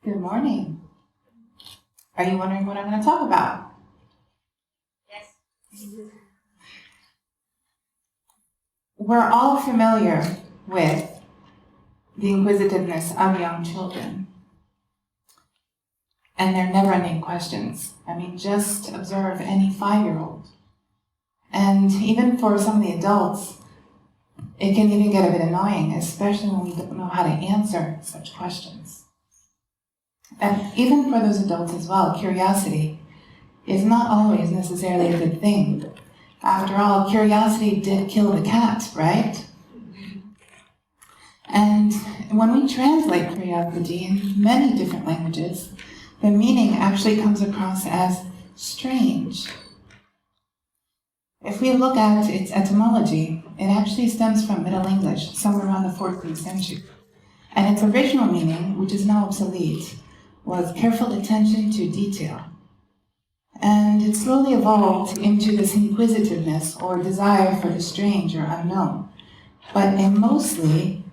Good morning. Are you wondering what I'm going to talk about? Yes. We're all familiar with the inquisitiveness of young children and their never-ending questions. I mean, just observe any 5-year-old. And even for some of the adults, it can even get a bit annoying, especially when we don't know how to answer such questions. And even for those adults as well, curiosity is not always necessarily a good thing. After all, curiosity did kill the cat, right? And when we translate curiosity in many different languages, the meaning actually comes across as strange. If we look at its etymology, it actually stems from Middle English, somewhere around the 14th century. And its original meaning, which is now obsolete, was careful attention to detail. And it slowly evolved into this inquisitiveness or desire for the strange or unknown, but in mostly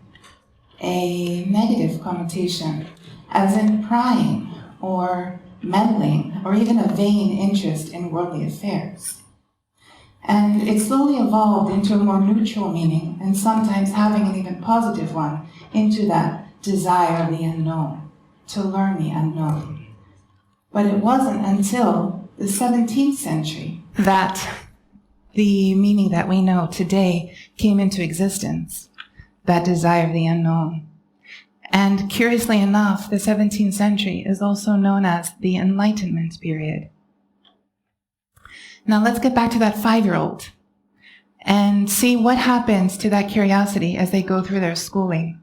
a negative connotation, as in prying or meddling or even a vain interest in worldly affairs. And it slowly evolved into a more neutral meaning, and sometimes having an even positive one, into that desire of the unknown, to learn the unknown. But it wasn't until the 17th century that the meaning that we know today came into existence, that desire of the unknown. And curiously enough, the 17th century is also known as the Enlightenment period. Now let's get back to that 5-year-old and see what happens to that curiosity as they go through their schooling.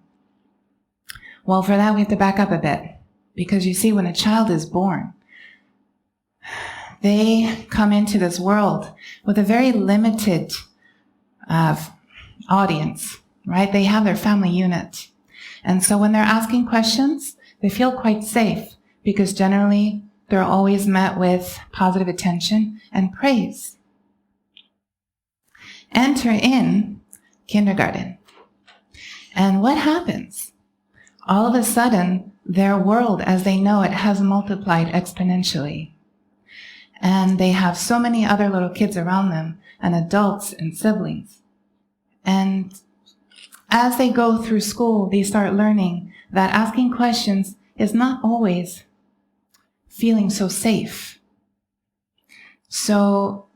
Well, for that we have to back up a bit, because you see, when a child is born, they come into this world with a very limited audience, right? They have their family unit. And so when they're asking questions, they feel quite safe, because generally they're always met with positive attention and praise. Enter in kindergarten. And what happens? All of a sudden, their world as they know it has multiplied exponentially. And they have so many other little kids around them, and adults and siblings. And as they go through school, they start learning that asking questions is not always feeling so safe. So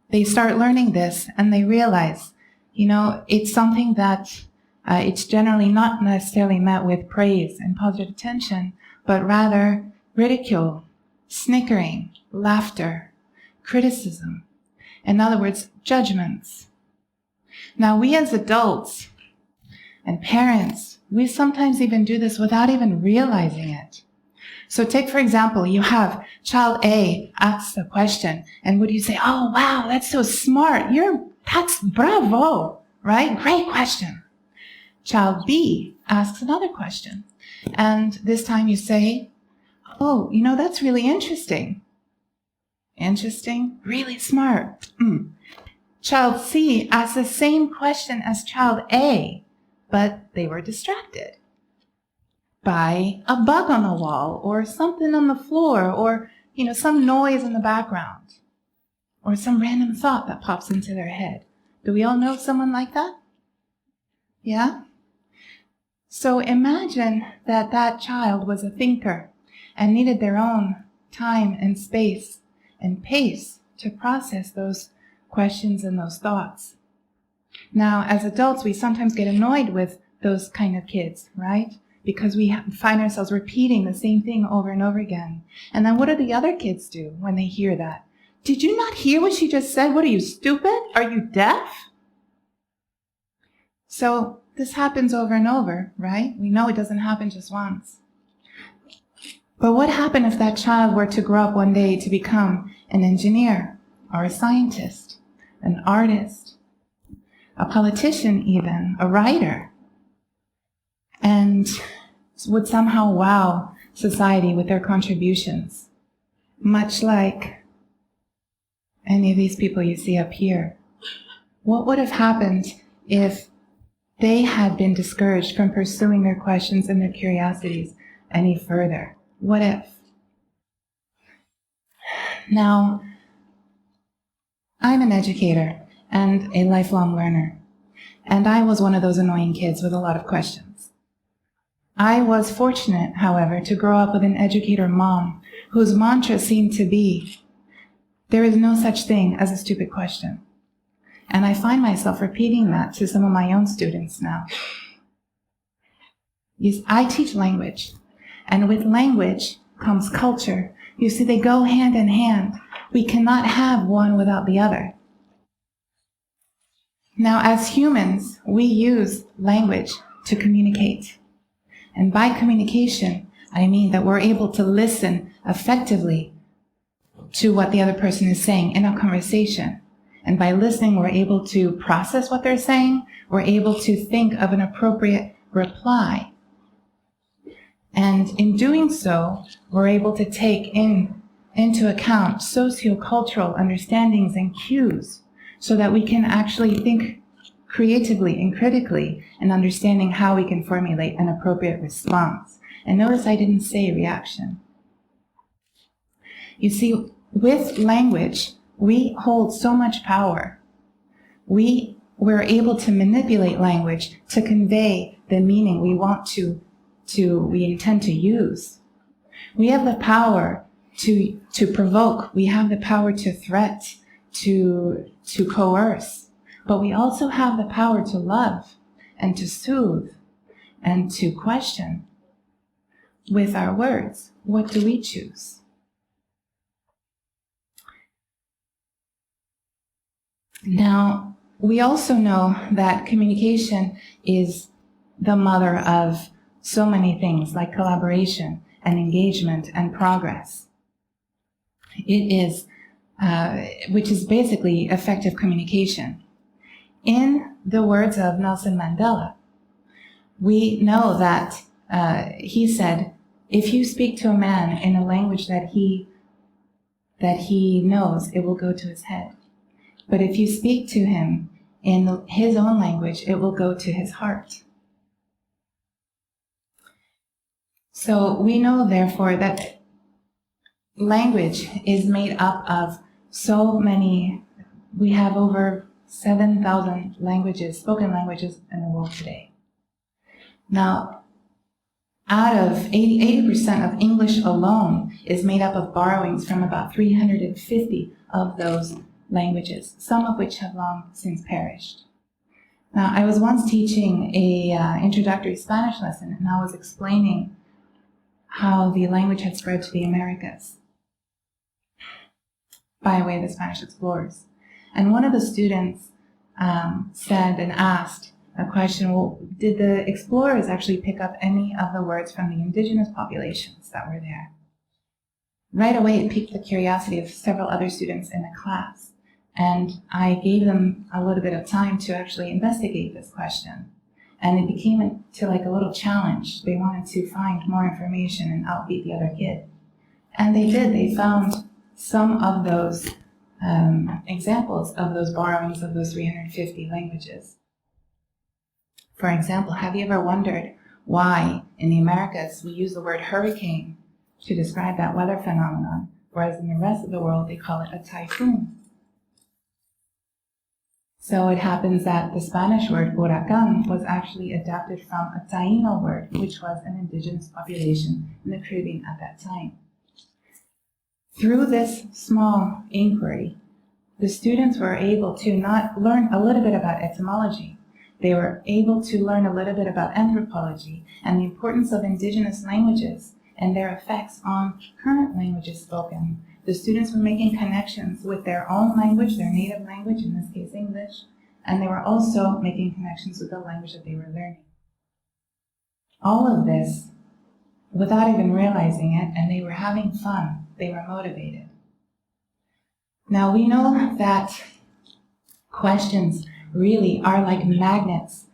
they start learning this, and they realize, it's something that it's generally not necessarily met with praise and positive attention, but rather ridicule, snickering, laughter, criticism. In other words, judgments. Now, we as adults and parents, we sometimes even do this without even realizing it. So take, for example, you have child A asks a question, and would you say, "Oh, wow, that's so smart. That's bravo, right? Great question." Child B asks another question, and this time you say, "Oh, that's really interesting." Interesting? Really smart. Child C asks the same question as child A, but they were distracted by a bug on the wall, or something on the floor, or, some noise in the background, or some random thought that pops into their head. Do we all know someone like that? Yeah? So imagine that child was a thinker and needed their own time and space and pace to process those questions and those thoughts. Now, as adults, we sometimes get annoyed with those kind of kids, right? Because we find ourselves repeating the same thing over and over again. And then what do the other kids do when they hear that? "Did you not hear what she just said? What are you, stupid? Are you deaf?" So this happens over and over, right? We know it doesn't happen just once. But what happened if that child were to grow up one day to become an engineer, or a scientist, an artist, a politician even, a writer, and would somehow wow society with their contributions, much like any of these people you see up here? What would have happened if they had been discouraged from pursuing their questions and their curiosities any further? What if? Now, I'm an educator and a lifelong learner, and I was one of those annoying kids with a lot of questions. I was fortunate, however, to grow up with an educator mom whose mantra seemed to be, there is no such thing as a stupid question. And I find myself repeating that to some of my own students now. I teach language, and with language comes culture. You see, they go hand in hand. We cannot have one without the other. Now, as humans, we use language to communicate. And by communication, I mean that we're able to listen effectively to what the other person is saying in a conversation. And by listening, we're able to process what they're saying. We're able to think of an appropriate reply. And in doing so, we're able to take into account sociocultural understandings and cues so that we can actually think creatively and critically in understanding how we can formulate an appropriate response. And notice I didn't say reaction. You see, with language, we hold so much power. We're able to manipulate language to convey the meaning we intend to use. We have the power to provoke. We have the power to threat, to coerce. But we also have the power to love and to soothe and to question. With our words, what do we choose? Now, we also know that communication is the mother of so many things like collaboration and engagement and progress. It is, which is basically effective communication. In the words of Nelson Mandela, we know that he said, if you speak to a man in a language that he knows, it will go to his head. But if you speak to him in his own language, it will go to his heart. So we know, therefore, that language is made up of so many. We have over 7,000 languages, spoken languages in the world today. Now, out of 80% of English alone is made up of borrowings from about 350 of those languages, some of which have long since perished. Now, I was once teaching an introductory Spanish lesson, and I was explaining how the language had spread to the Americas by way of the Spanish explorers. And one of the students said and asked a question, well, did the explorers actually pick up any of the words from the indigenous populations that were there? Right away, it piqued the curiosity of several other students in the class. And I gave them a little bit of time to actually investigate this question. And it became like a little challenge. They wanted to find more information and outbeat the other kid. And they did. They found some of those examples of those borrowings of those 350 languages. For example, have you ever wondered why in the Americas we use the word hurricane to describe that weather phenomenon, whereas in the rest of the world they call it a typhoon? So it happens that the Spanish word huracán was actually adapted from a Taíno word, which was an indigenous population in the Caribbean at that time. Through this small inquiry, the students were able to not learn a little bit about etymology. They were able to learn a little bit about anthropology and the importance of indigenous languages and their effects on current languages spoken. The students were making connections with their own language, their native language, in this case English, and they were also making connections with the language that they were learning. All of this without even realizing it, and they were having fun. They were motivated. Now we know that questions really are like magnets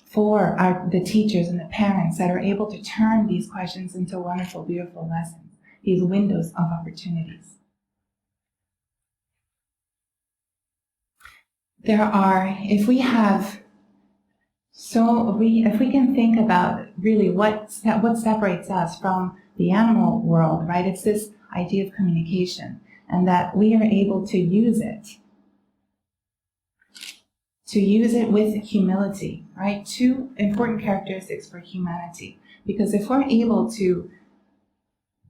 for the teachers and the parents that are able to turn these questions into wonderful, beautiful lessons. These windows of opportunities. If we have So if we can think about really what separates us from the animal world, right? It's this idea of communication, and that we are able to use it with humility, right? Two important characteristics for humanity. Because if we're able to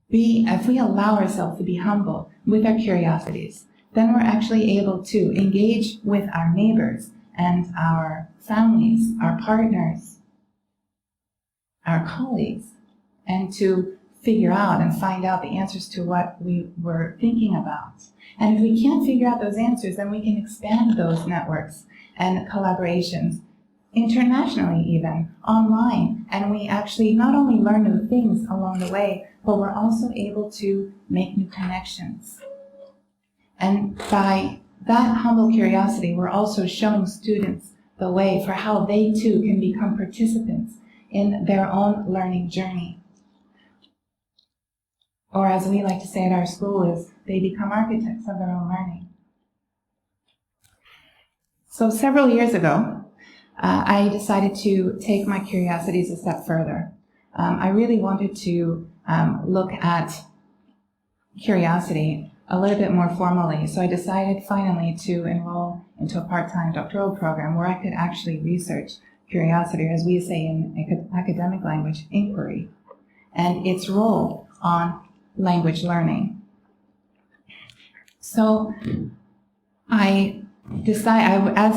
if we allow ourselves to be humble with our curiosities, then we're actually able to engage with our neighbors and our families, our partners, our colleagues, and to figure out and find out the answers to what we were thinking about. And if we can't figure out those answers, then we can expand those networks and collaborations internationally, even online. And we actually not only learn new things along the way, but we're also able to make new connections. And by that humble curiosity, we're also showing students the way for how they too can become participants in their own learning journey. Or as we like to say at our school, is they become architects of their own learning. So several years ago, I decided to take my curiosities a step further. I really wanted to look at curiosity a little bit more formally, so I decided finally to enroll into a part-time doctoral program where I could actually research curiosity, or as we say in academic language, inquiry, and its role on language learning. So as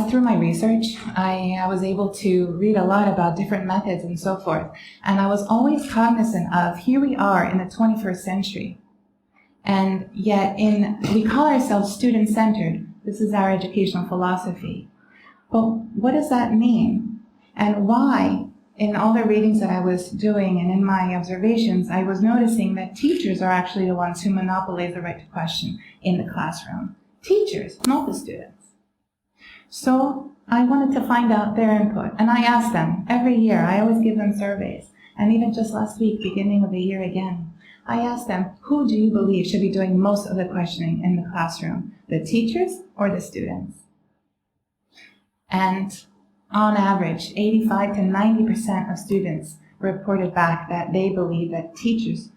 through my research, I was able to read a lot about different methods and so forth, and I was always cognizant of, here we are in the 21st century, and yet we call ourselves student-centered. This is our educational philosophy. But what does that mean? And why, in all the readings that I was doing and in my observations, I was noticing that teachers are actually the ones who monopolize the right to question in the classroom. Teachers, not the students. So I wanted to find out their input, and I asked them every year. I always give them surveys, and even just last week, beginning of the year again, I asked them, who do you believe should be doing most of the questioning in the classroom, the teachers or the students? And on average, 85 to 90% of students reported back that they believe that teachers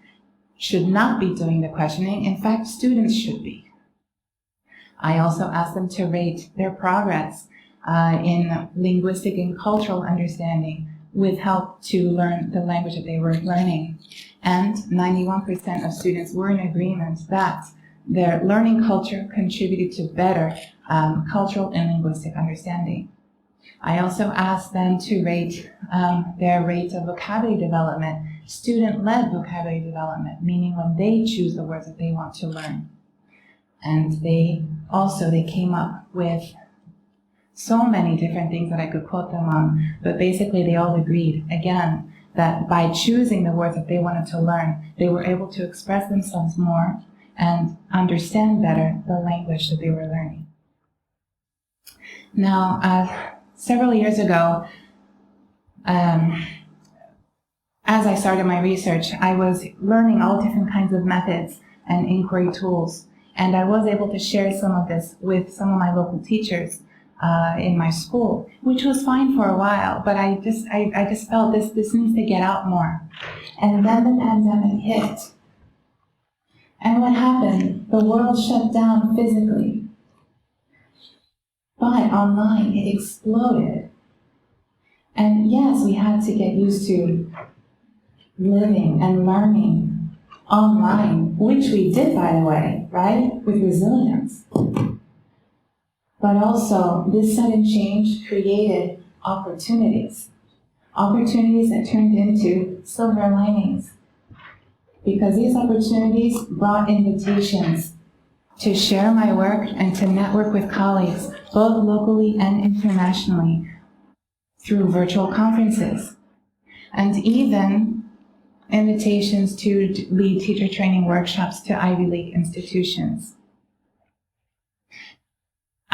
should not be doing the questioning. In fact, students should be. I also asked them to rate their progress in linguistic and cultural understanding with help to learn the language that they were learning. And 91% of students were in agreement that their learning culture contributed to better cultural and linguistic understanding. I also asked them to rate their rate of vocabulary development, student-led vocabulary development, meaning when they choose the words that they want to learn. And they came up with so many different things that I could quote them on, but basically they all agreed, again, that by choosing the words that they wanted to learn, they were able to express themselves more and understand better the language that they were learning. Now, several years ago, as I started my research, I was learning all different kinds of methods and inquiry tools, and I was able to share some of this with some of my local teachers in my school, which was fine for a while, but I just felt this needs to get out more. And then the pandemic hit. And what happened? The world shut down physically. But online, it exploded. And yes, we had to get used to living and learning online, which we did, by the way, right? With resilience. But also, this sudden change created opportunities that turned into silver linings. Because these opportunities brought invitations to share my work and to network with colleagues, both locally and internationally, through virtual conferences, and even invitations to lead teacher training workshops to Ivy League institutions.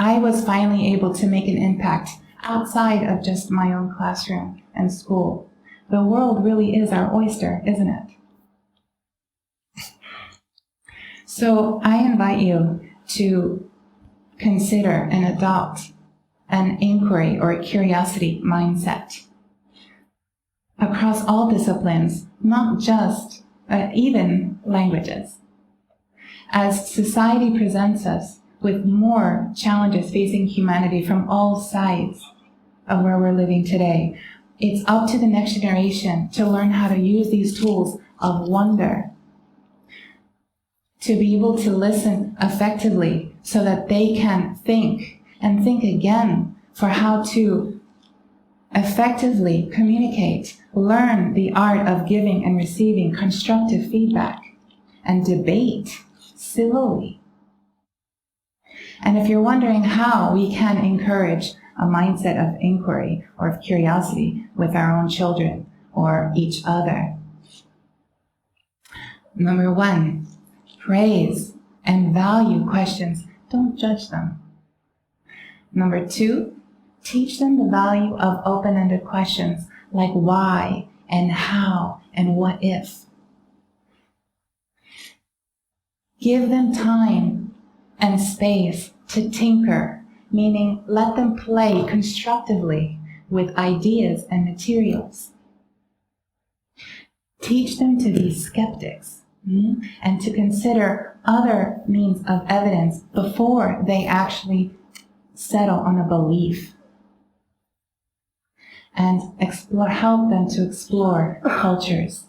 I was finally able to make an impact outside of just my own classroom and school. The world really is our oyster, isn't it? So I invite you to consider and adopt an inquiry or a curiosity mindset. across all disciplines, not just even languages. As society presents us with more challenges facing humanity from all sides of where we're living today, it's up to the next generation to learn how to use these tools of wonder, to be able to listen effectively so that they can think and think again for how to effectively communicate, learn the art of giving and receiving constructive feedback, and debate civilly. And if you're wondering how we can encourage a mindset of inquiry or of curiosity with our own children or each other, number one, praise and value questions. Don't judge them. Number two, teach them the value of open-ended questions like why and how and what if. Give them time and space to tinker, meaning let them play constructively with ideas and materials. Teach them to be skeptics and to consider other means of evidence before they actually settle on a belief. And help them to explore cultures,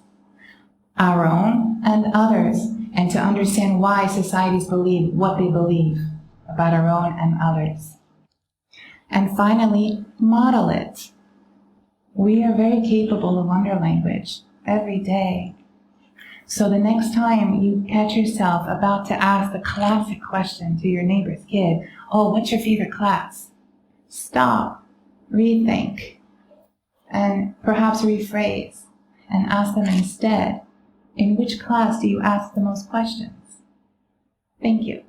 our own and others, and to understand why societies believe what they believe about our own and others. And finally, model it. We are very capable of wonder language every day. So the next time you catch yourself about to ask the classic question to your neighbor's kid, oh, what's your favorite class? Stop, rethink, and perhaps rephrase, and ask them instead, in which class do you ask the most questions? Thank you.